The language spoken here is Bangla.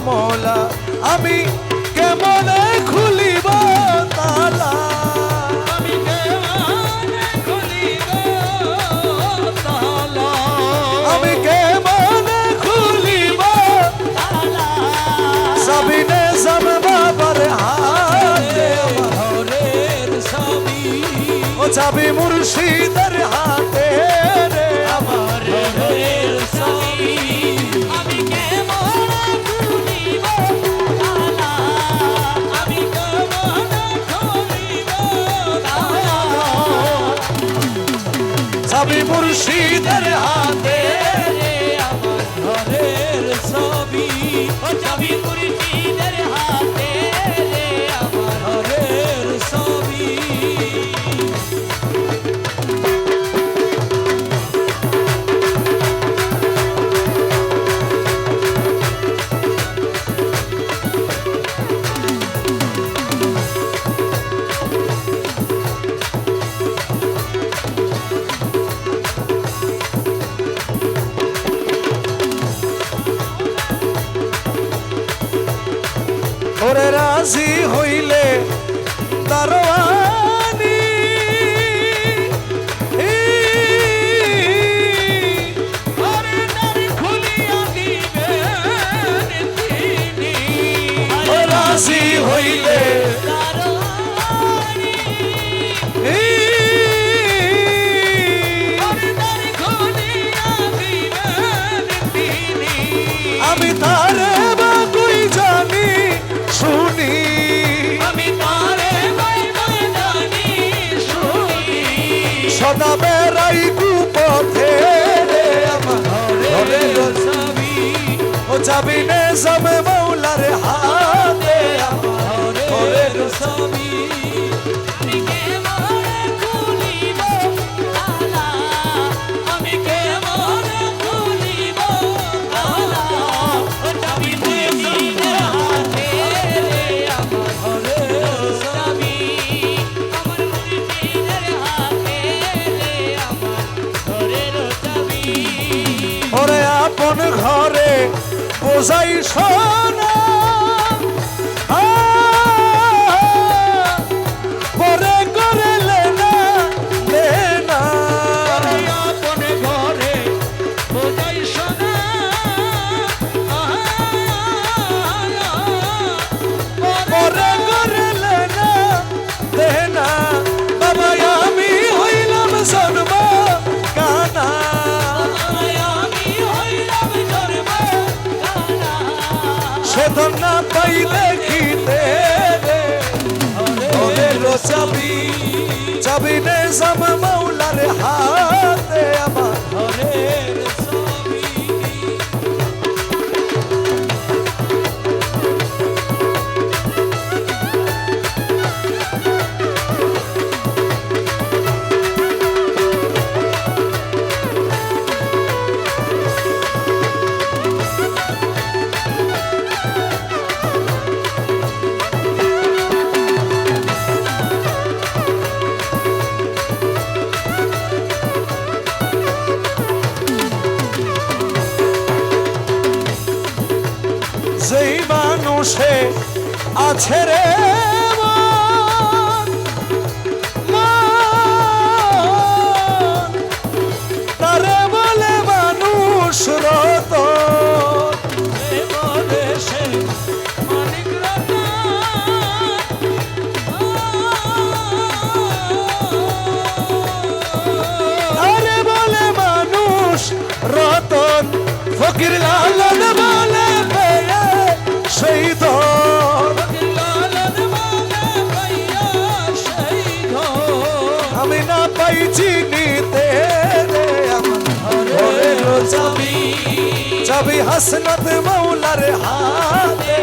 মৌলা আমি কেমনে খুলিব তালা, আমি কেমনে খুলিব তালা, আমি কেমনে খুলিব তালা, সাবিনে জম বাবার হাতে ঘরের চাবি, ও চাবি মুর্শিদের হাতে রে আমার ঘরের চাবি, আমি কেমনে খুলিব তালা, আমি কেমনে খুলিব তালা, চাবি মুর্শিদের হাতে রে আমার ঘরের চাবি, ও চাবি মুর্শিদের হাতে রে আমার ঘরের চাবি। ওরে রাজি হইলে দারোয়ানি আরে দ্বার খুলিয়া দিবেন তিনি, ও রাজি হইলে দারোয়ানি, আরে দ্বার খুলিয়া দিবেন তিনি, আমি তারে বাকুই জানি শুনি, আমি তারে বাইবে জানি শুনি, সদা বেড়াই কুপথে রে আমার ঘরের চাবি, ও চাবি নে জমে মৌলার হাতে আমার ঘরের চাবি, আমি কেমনে খুলিব তালা, আমি কেমনে খুলিব তালা, ও চাবি মুর্শিদের হাতে রে আমার ঘরের চাবি, আমার মুর্শিদের হাতে রে আমার ঘরের চাবি। ওরে আপন ঘরে বোঝাই সোনা পরে করে লেনা লেনা, আপন ঘরে বোঝাই সোনা, পরে করে লেনা লেনা, বাবা আমি হইলাম জন্ম কানা, আমি হইলাম জন্ম কানা, সে তো না পাই দেখিতে রে ঘরের চাবি, চাবি নে জম মৌলার হাতে আমার ঘরের চাবি। যেই মানুষে আছে রে মন, মন, তারে বলে মানুষ রতন, বলে সে মানিক তারে বলে মানুষ রতন, ফকির লালন বলে পেয়ে সেই ধন, লালন বলে পাইয়া সেই ঘর, আমি না পাই চিনিতে রে আমার ঘরের চাবি, চাবি হাসনাত মৌলার হাতে